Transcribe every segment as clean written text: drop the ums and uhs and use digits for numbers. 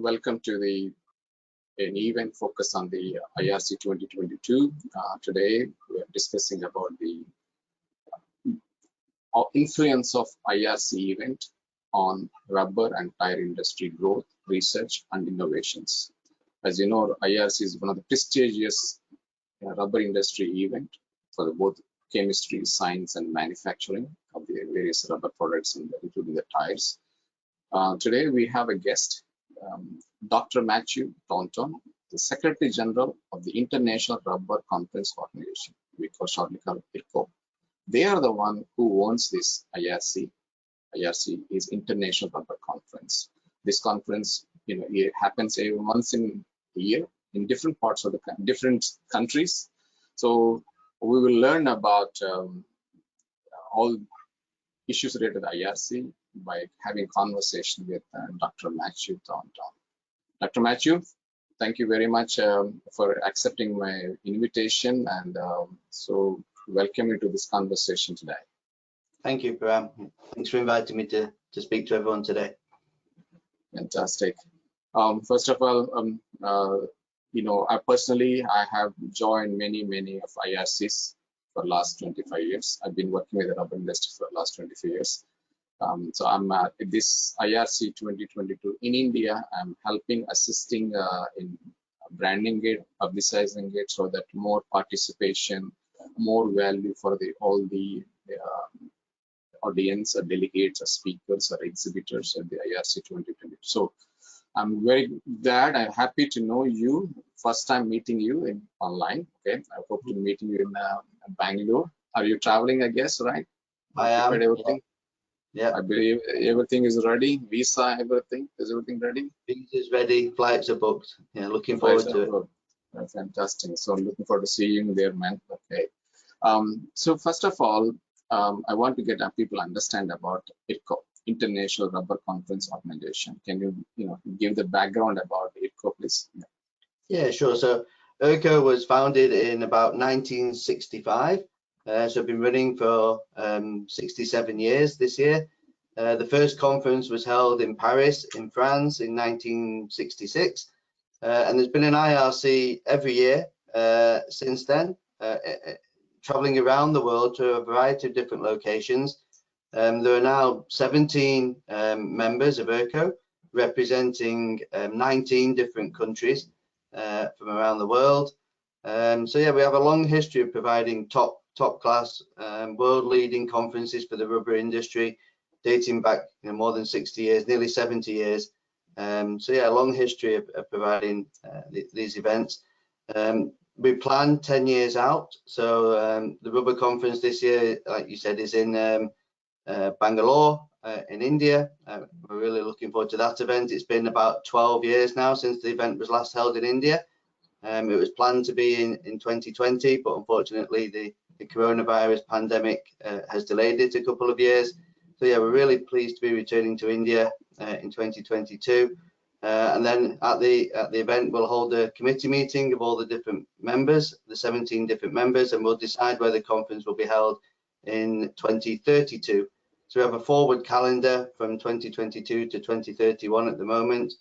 welcome to an event focused on the IRC 2022. Today we are discussing about the influence of IRC event on rubber and tire industry growth, research and innovations. As you know, IRC is one of the prestigious rubber industry event for both chemistry, science and manufacturing of the various rubber products, including the tires. Today we have a guest, Dr. Matthew Thornton, the Secretary General of the International Rubber Conference Organization, we shortly call IRCO. They are the one who owns this IRC. IRC is International Rubber Conference. This conference, it happens once in a year in different parts of the different countries. So we will learn about all issues related to IRC by having conversation with Dr. Matthew Thornton. Dr. Matthew, thank you very much for accepting my invitation, and so welcome you to this conversation today. Thank you, Param. Thanks for inviting me to speak to everyone today. Fantastic. First of all, I personally have joined many of IRCs for the last 25 years. I've been working with the rubber industry for the last 25 years. So I'm at this IRC 2022 in India. I'm assisting in branding it, publicizing it, so that more participation, more value for all the audience, or delegates, or speakers, or exhibitors at the IRC 2022. So I'm very glad. I'm happy to know you. First time meeting you online. Okay, I hope to meet you in Bangalore. Are you traveling? I guess, right? I am. Everything. Yeah. I believe everything is ready. Visa, everything. Is everything ready? Visa's ready. Flights are booked. Yeah, looking forward to it. That's fantastic. So I'm looking forward to seeing you there, man. Okay. So first of all, I want to get people understand about IRCO, International Rubber Conference Organization. Can you, give the background about IRCO, please? Yeah, sure. So IRCO was founded in about 1965. So I've been running for 67 years this year. The first conference was held in Paris, in France, in 1966. And there's been an IRC every year since then, traveling around the world to a variety of different locations. There are now 17 members of IRCO, representing 19 different countries from around the world. So yeah, we have a long history of providing top class world leading conferences for the rubber industry, dating back more than 60 years, nearly 70 years. So yeah, a long history of providing these events. We plan 10 years out. So the rubber conference this year, like you said, is in Bangalore in India. We're really looking forward to that event. It's been about 12 years now since the event was last held in India. It was planned to be in 2020, but unfortunately the coronavirus pandemic has delayed it a couple of years. So yeah, we're really pleased to be returning to India in 2022. And then at the event, we'll hold a committee meeting of all the different members, the 17 different members, and we'll decide where the conference will be held in 2032. So we have a forward calendar from 2022 to 2031 at the moment.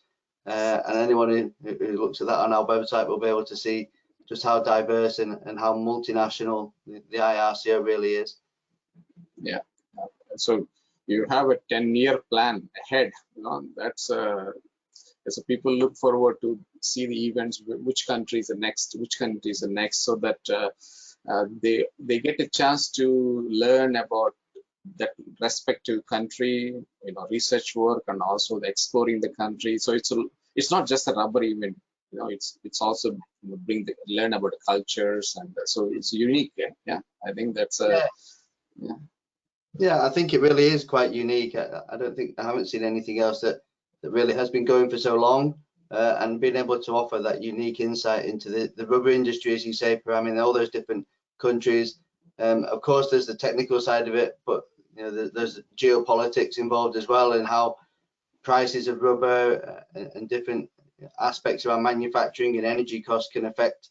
And anyone who looks at that on our website will be able to see just how diverse and how multinational the IRCO really is. Yeah. So you have a 10-year plan ahead. That's so people look forward to see the events. Which country is the next? Which country is the next? So that they get a chance to learn about that respective country, research work, and also the exploring the country. So it's not just a rubber event. It's also learn about the cultures, and so it's unique. Yeah, I think that's yeah, I think it really is quite unique. I haven't seen anything else that really has been going for so long, and being able to offer that unique insight into the rubber industry, as you say, Param, in all those different countries. Of course, there's the technical side of it, but there's geopolitics involved as well, and how prices of rubber and different aspects around manufacturing and energy costs can affect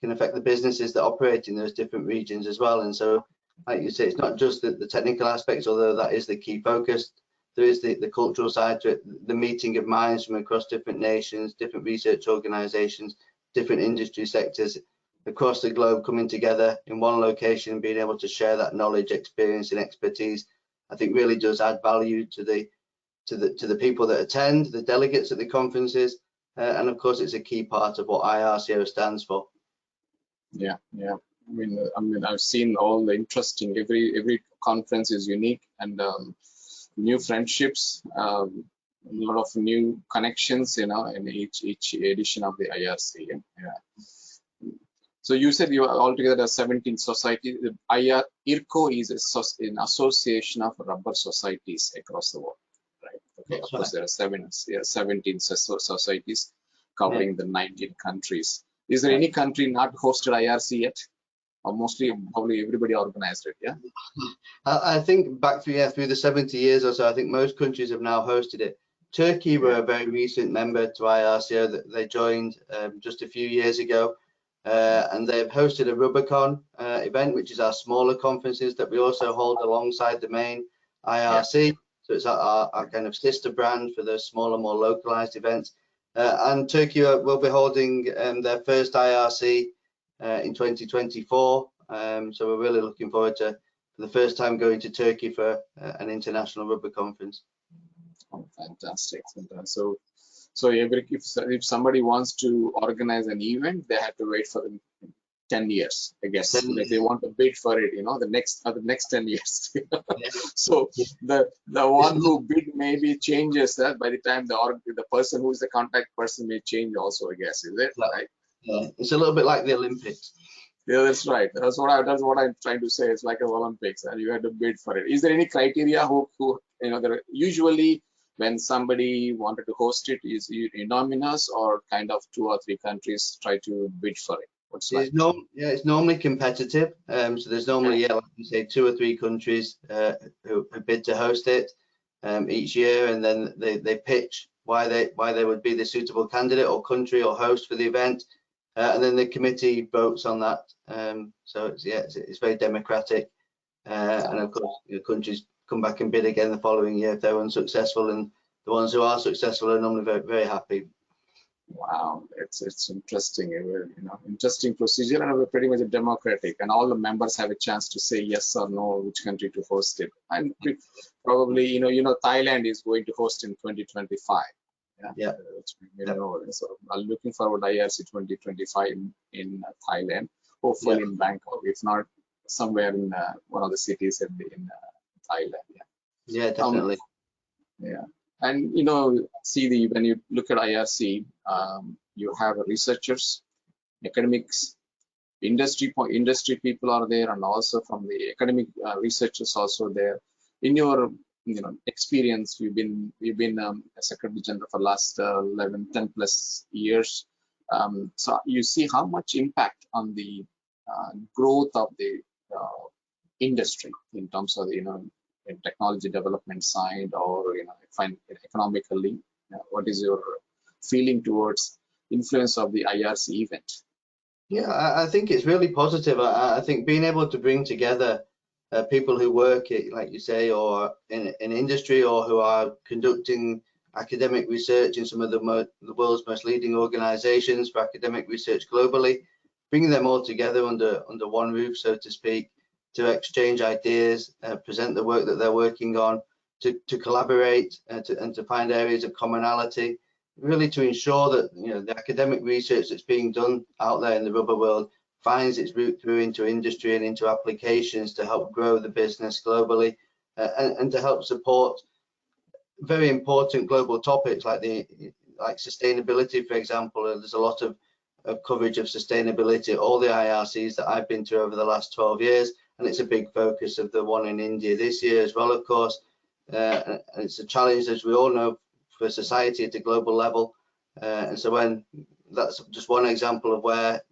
the businesses that operate in those different regions as well. And so, like you say, it's not just the technical aspects, although that is the key focus. there is the cultural side to it, the meeting of minds from across different nations, different research organizations, different industry sectors across the globe coming together in one location and being able to share that knowledge, experience and expertise, I think really does add value to the people that attend, the delegates at the conferences, and of course it's a key part of what IRCO stands for. Yeah. I mean, I've seen all the interesting. Every conference is unique, and new friendships, a lot of new connections, in each edition of the IRC. Yeah. So you said you are altogether 17 societies. The IRCO is an association of rubber societies across the world, right? Okay. Of course, there are 17 societies covering the 19 countries. Is there any country not hosted IRC yet? Or mostly, probably everybody organized it, yeah? I think back through the 70 years or so, I think most countries have now hosted it. Turkey were a very recent member to IRCO. That they joined just a few years ago, and they've hosted a Rubbercon event, which is our smaller conferences that we also hold alongside the main IRC. Yeah. So it's our kind of sister brand for those smaller, more localized events. And Turkey will be holding their first IRC in 2024, so we're really looking forward to, for the first time, going to Turkey for an international rubber conference. Oh, fantastic! So if somebody wants to organize an event, they have to wait for 10 years, I guess. If they want to bid for it, the next 10 years. So the one who bid maybe changes that by the time the person who is the contact person may change also, I guess. Is it right? Yeah, it's a little bit like the Olympics. Yeah, that's right. That's what I'm trying to say. It's like an Olympics, and you have to bid for it. Is there any criteria who there usually when somebody wanted to host it, is unanimous or kind of 2 or 3 countries try to bid for it? It's normally competitive. So there's normally, like you say, 2 or 3 countries who bid to host it each year, and then they pitch why they would be the suitable candidate or country or host for the event, and then the committee votes on that. So it's very democratic, and of course countries come back and bid again the following year if they're unsuccessful, and the ones who are successful are normally very, very happy. Wow, it's interesting, interesting procedure, and pretty much democratic, and all the members have a chance to say yes or no which country to host it. And probably, Thailand is going to host in 2025. Yeah. So I'm looking forward to IRC 2025 in Thailand, hopefully in Bangkok, if not somewhere in one of the cities in Thailand. Yeah, definitely. And when you look at IRC, you have researchers, academics, industry people are there, and also from the academic researchers also there. In your experience, you've been a Secretary General for last 10 plus years. So you see how much impact on the growth of the industry in terms of in technology development side, or economically. What is your feeling towards influence of the IRC event? Yeah, I think it's really positive. I think being able to bring together people who work, like you say, or in industry, or who are conducting academic research in some of the world's most leading organizations for academic research globally, bringing them all together under one roof, so to speak, to exchange ideas, present the work that they're working on, to collaborate, and to find areas of commonality, really to ensure that the academic research that's being done out there in the rubber world finds its route through into industry and into applications to help grow the business globally, and to help support very important global topics like sustainability, for example. There's a lot of coverage of sustainability at all the IRCs that I've been to over the last 12 years, and it's a big focus of the one in India this year as well, of course. And it's a challenge, as we all know, for society at a global level, and so when that's just one example of where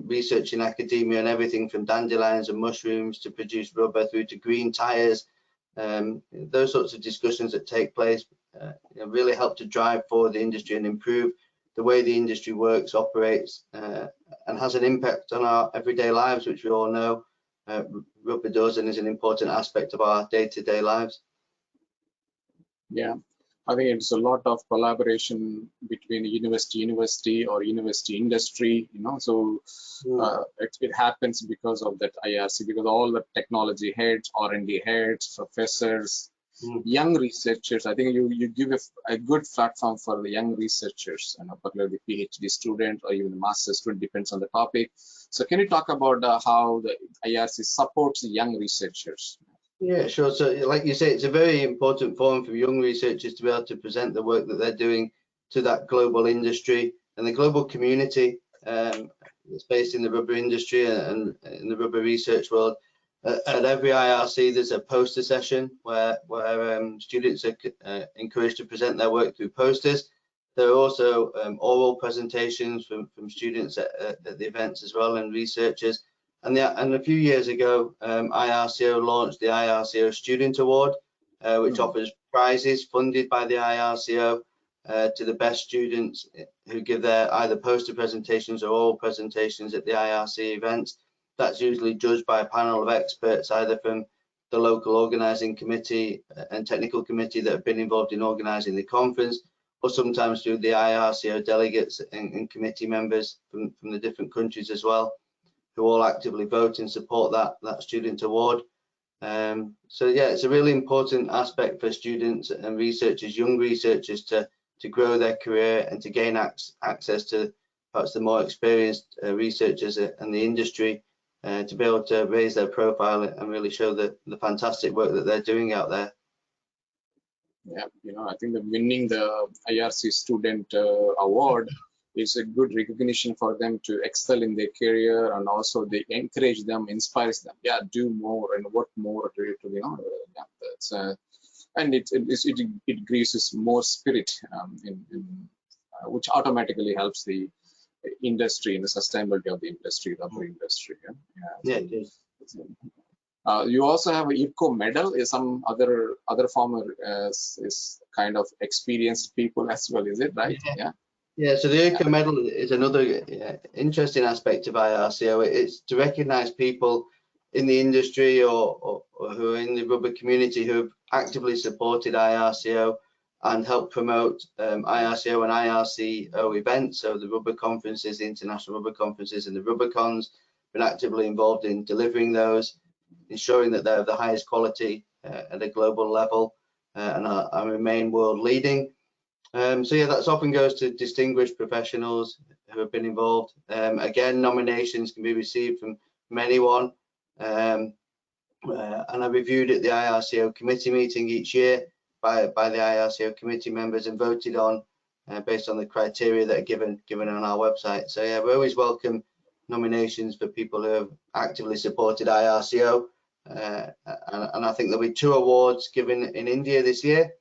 research in academia and everything from dandelions and mushrooms to produce rubber through to green tires, those sorts of discussions that take place really help to drive forward the industry and improve the way the industry works, operates, and has an impact on our everyday lives, which we all know rubber does and is an important aspect of our day-to-day lives. Yeah, I think it's a lot of collaboration between university or university industry, so it happens because of that IRC, because all the technology heads, R&D heads, professors, young researchers. I think you give a good platform for the young researchers, particularly the PhD student or even the master student, depends on the topic. So can you talk about how the IRC supports the young researchers? Yeah, sure. So like you say, it's a very important forum for young researchers to be able to present the work that they're doing to that global industry and the global community that's based in the rubber industry and in the rubber research world. At every IRC, there's a poster session where students are encouraged to present their work through posters. There are also oral presentations from students at the events as well, and researchers. And a few years ago, IRCO launched the IRCO Student Award, which offers prizes funded by the IRCO to the best students who give their either poster presentations or oral presentations at the IRC events. That's usually judged by a panel of experts, either from the local organising committee and technical committee that have been involved in organising the conference, or sometimes through the IRCO delegates and committee members from the different countries as well, who all actively vote and support that student award. So yeah, it's a really important aspect for students and researchers, young researchers, to grow their career and to gain access to perhaps the more experienced researchers and the industry, to be able to raise their profile and really show the fantastic work that they're doing out there. Yeah, I think that winning the IRC Student Award is a good recognition for them to excel in their career, and also they encourage them, inspires them. Yeah, do more and work more to yeah, that's and it increases more spirit which automatically helps the industry and the sustainability of the industry, rubber industry. Yeah, it is. You also have an IRCO medal. Is some other former is kind of experienced people as well, is it right? Yeah. Yeah, so the IRCO medal is another interesting aspect of IRCO. It's to recognise people in the industry or who are in the rubber community who have actively supported IRCO and helped promote IRCO and IRCO events. So the rubber conferences, the international rubber conferences and the Rubbercons, been actively involved in delivering those, ensuring that they're of the highest quality at a global level and remain world leading. So yeah, that often goes to distinguished professionals who have been involved. Again, nominations can be received from anyone, and are reviewed at the IRCO committee meeting each year by the IRCO committee members and voted on based on the criteria that are given on our website. So yeah, we always welcome nominations for people who have actively supported IRCO, and I think there'll be 2 awards given in India this year.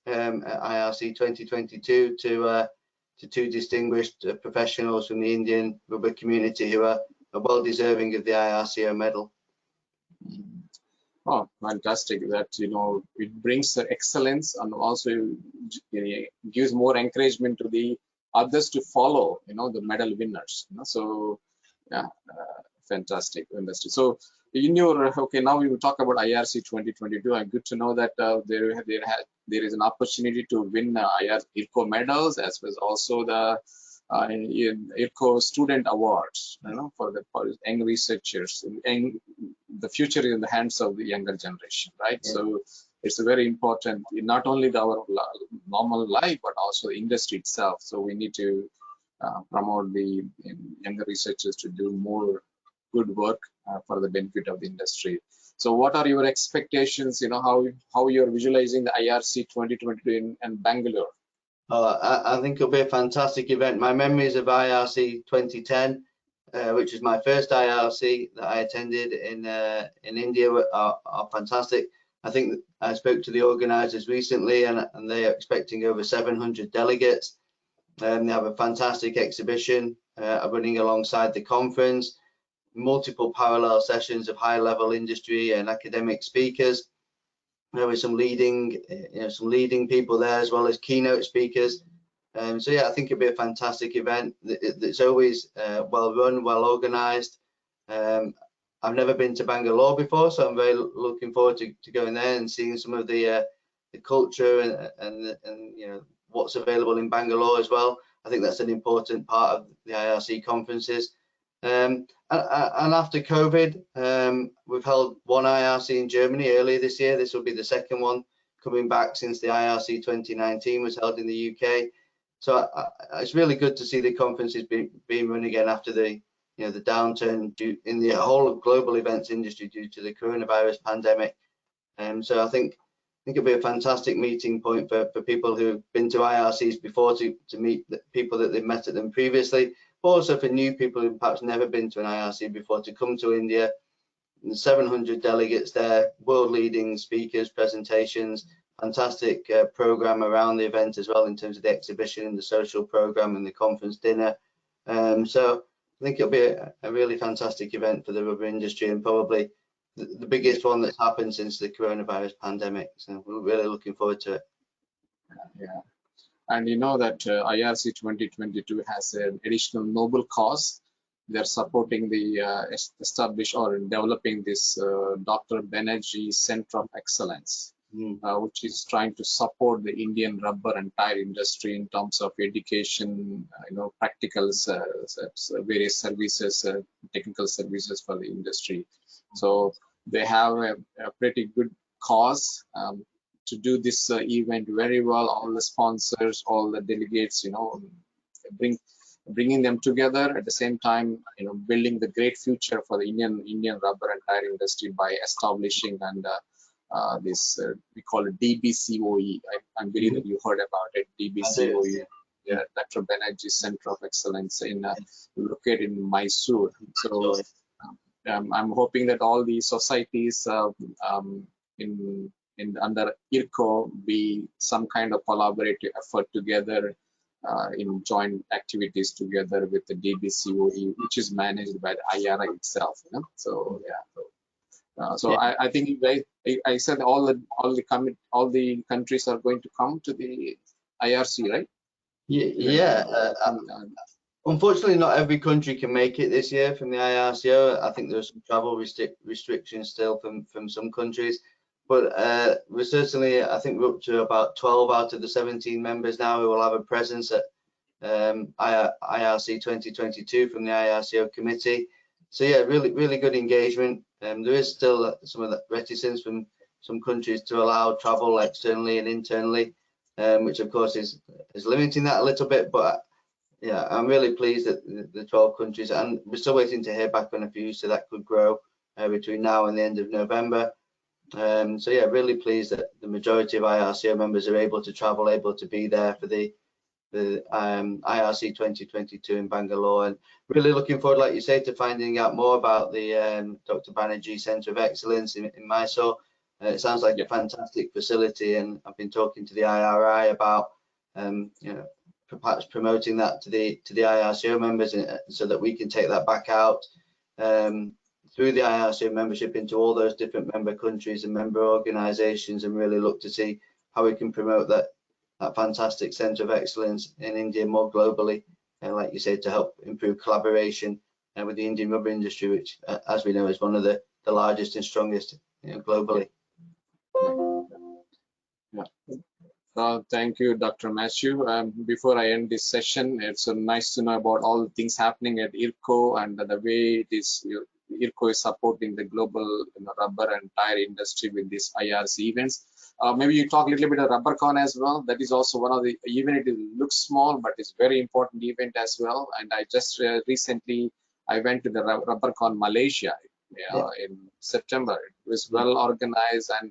At IRC 2022 to 2 distinguished professionals from the Indian rubber community who are well deserving of the IRCO medal. Oh, fantastic! That it brings the excellence and also gives more encouragement to the others to follow. The medal winners. So yeah, fantastic. So in your now we will talk about IRC 2022. And good to know that there is an opportunity to win IRCO medals, as well as also the IRCO student awards, for young researchers. And the future is in the hands of the younger generation, right? Yeah. So it's very important, not only our normal life, but also the industry itself. So we need to promote the younger researchers to do more good work for the benefit of the industry. So what are your expectations? How you're visualizing the IRC 2022 in Bangalore? I think it'll be a fantastic event. My memories of IRC 2010, which is my first IRC that I attended in India, are fantastic. I think I spoke to the organisers recently, and they are expecting over 700 delegates. They have a fantastic exhibition running alongside the conference, multiple parallel sessions of high-level industry and academic speakers. There were some leading people there, as well as keynote speakers. So yeah, I think it'll be a fantastic event. It's always well run, well organised. I've never been to Bangalore before, so I'm very looking forward to going there and seeing some of the culture and you know what's available in Bangalore as well. I think that's an important part of the IRC conferences. And after COVID, we've held one IRC in Germany earlier this year. This will be the second one coming back since the IRC 2019 was held in the UK. So it's really good to see the conferences being run again after the the downturn in the whole global events industry due to the coronavirus pandemic. So I think it'll be a fantastic meeting point for people who've been to IRCs before to meet the people that they've met at them previously, but also for new people who've perhaps never been to an IRC before to come to India. 700 delegates there, world leading speakers, presentations, fantastic program around the event as well in terms of the exhibition and the social program and the conference dinner. So I think it'll be a really fantastic event for the rubber industry, and probably the biggest one that's happened since the coronavirus pandemic. So we're really looking forward to it. Yeah, and you know that IRC 2022 has an additional noble cause. They're supporting the establish or developing this Dr. Benedji Center of Excellence, which is trying to support the Indian rubber and tire industry in terms of education, practicals, various services, technical services for the industry. So they have a pretty good cause to do this event very well. All the sponsors, all the delegates, bringing them together at the same time, building the great future for the Indian rubber and tire industry by establishing and this we call it DBCOE. I believe that you heard about it. DBCOE, yeah, Dr. Benedji Center of Excellence located in Mysore. So I'm hoping that all the societies under IRCO be some kind of collaborative effort together in joint activities together with the DBCOE, which is managed by the IRI itself. So yeah. So yeah. I think I said all the countries are going to come to the IRC, right? Yeah. Unfortunately, not every country can make it this year from the IRCO. I think there's some travel restrictions still from some countries, but we're certainly, I think we're up to about 12 out of the 17 members now who will have a presence at IRC 2022 from the IRCO committee. So yeah, really good engagement. There is still some of that reticence from some countries to allow travel externally and internally, which of course is limiting that a little bit. But yeah, I'm really pleased that the 12 countries, and we're still waiting to hear back on a few, so that could grow between now and the end of November. So yeah, really pleased that the majority of IRCO members are able to travel, able to be there for the IRC 2022 in Bangalore, and really looking forward, like you say, to finding out more about the Dr. Benedji Center of Excellence in Mysore. It sounds like a fantastic facility, and I've been talking to the IRI about perhaps promoting that to the IRCO members, so that we can take that back out through the IRCO membership into all those different member countries and member organizations, and really look to see how we can promote that fantastic Center of Excellence in India more globally, and like you said, to help improve collaboration with the Indian rubber industry, which as we know is one of the largest and strongest globally. Yeah. Thank you, Dr. Matthew. Before I end this session, it's nice to know about all the things happening at IRCO and the way it is. IRCO is supporting the global rubber and tire industry with these IRC events. Maybe you talk a little bit of Rubbercon as well. That is also one of the event. It looks small, but it's very important event as well. And I just recently I went to the Rubbercon Malaysia in September. It was well organized and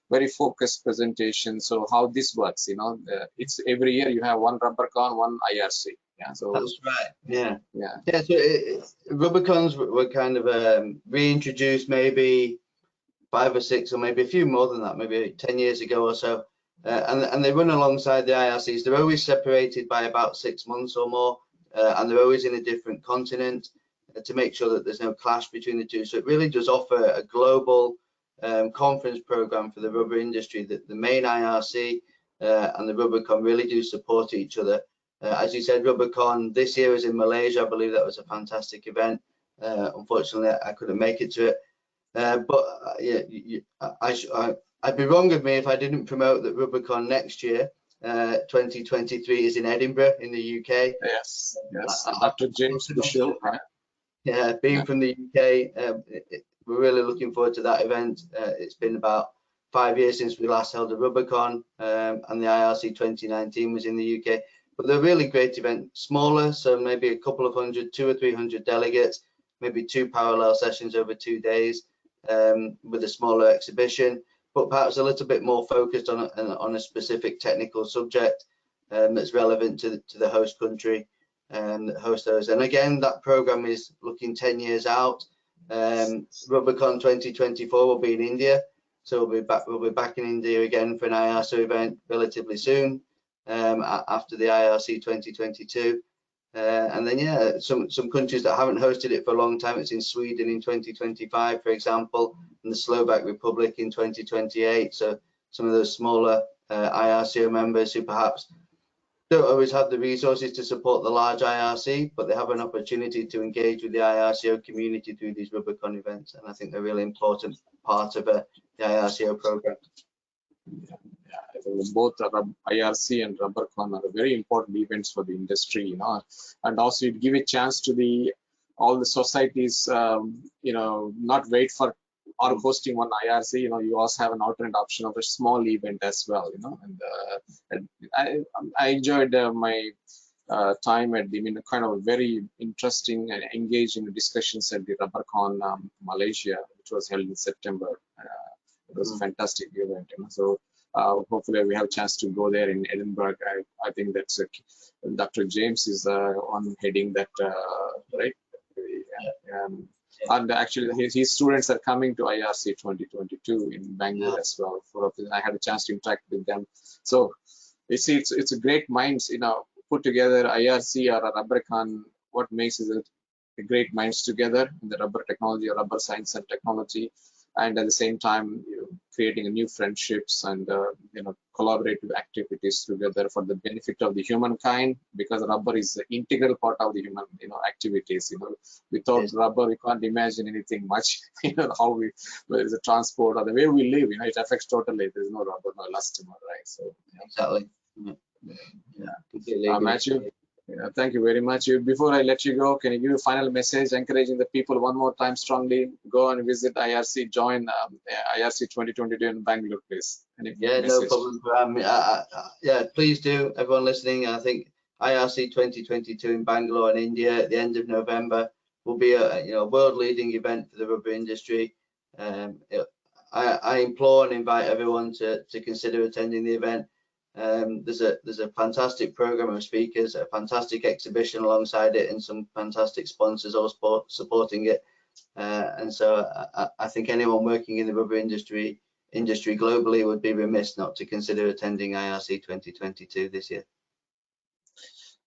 very focused presentation. So how this works, it's every year you have one Rubbercon, one IRC. Yeah, so that's right. Yeah. So Rubbercons were kind of reintroduced maybe 5 or 6 or maybe a few more than that, maybe 10 years ago or so, and they run alongside the IRCs. They're always separated by about 6 months or more, and they're always in a different continent to make sure that there's no clash between the two. So it really does offer a global conference program for the rubber industry. That the main IRC and the Rubbercon really do support each other. As you said, Rubbercon this year was in Malaysia. I believe that was a fantastic event. Unfortunately, I couldn't make it to it. But yeah, I'd be wrong of me if I didn't promote that Rubbercon next year, 2023, is in Edinburgh in the UK. Yes, yes. Dr. James Bushell. Yeah, being from the UK, we're really looking forward to that event. It's been about 5 years since we last held a Rubbercon, and the IRC 2019 was in the UK. But they're a really great event, smaller, so maybe a couple of hundred, 200 or 300 delegates, maybe 2 parallel sessions over 2 days, with a smaller exhibition, but perhaps a little bit more focused on a specific technical subject that's relevant to the host country that host those. And again, that program is looking 10 years out. Rubbercon 2024 will be in India, so we'll be back in India again for an IRC event relatively soon, after the IRC 2022. And then, yeah, some countries that haven't hosted it for a long time, it's in Sweden in 2025, for example, and the Slovak Republic in 2028. So some of those smaller IRCO members who perhaps don't always have the resources to support the large IRC, but they have an opportunity to engage with the IRCO community through these Rubbercon events, and I think they're a really important part of the IRCO program. Both IRC and Rubbercon are very important events for the industry, you know, and also it give a chance to all the societies, you know, not wait for or hosting one IRC. You know, you also have an alternate option of a small event as well, you know. And I enjoyed my time at the kind of very interesting and engaging discussions at the Rubbercon Malaysia, which was held in September. It was a fantastic event, you know. So hopefully we have a chance to go there in Edinburgh. I think that's Dr. James is on heading that, right? And actually his students are coming to IRC 2022 in Bangalore as well. I had a chance to interact with them. So it's a great minds, you know, put together IRC or a Rubbercon. What makes it a great minds together in the rubber technology or rubber science and technology, and at the same time, you know, creating a new friendships and you know, collaborative activities together for the benefit of the humankind, because rubber is an integral part of the human, you know, activities. You know, without rubber we can't imagine anything much. You know, how whether it's a transport or the way we live, you know, it affects totally. There's no rubber, no elastomer, right? So exactly. Matthew, thank you very much. Before I let you go, can you give a final message encouraging the people one more time strongly? Go and visit IRC, join IRC 2022 in Bangalore, please. No problem. Yeah, please do, everyone listening. I think IRC 2022 in Bangalore in India at the end of November will be a world-leading event for the rubber industry. I implore and invite everyone to consider attending the event. There's a fantastic program of speakers, a fantastic exhibition alongside it, and some fantastic sponsors all supporting it. And so I think anyone working in the rubber industry globally would be remiss not to consider attending IRC 2022 this year.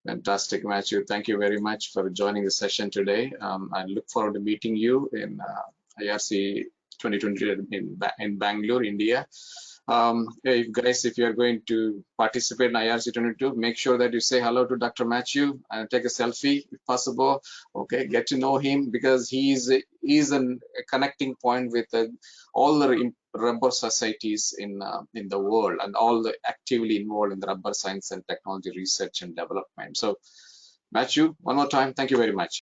Fantastic, Matthew. Thank you very much for joining the session today. I look forward to meeting you in IRC 2022 in Bangalore, India. If you are going to participate in IRC 22, make sure that you say hello to Dr. Matthew and take a selfie if possible. Okay, get to know him, because he is a connecting point with all the rubber societies in the world, and all the actively involved in the rubber science and technology research and development. So Matthew, one more time, thank you very much.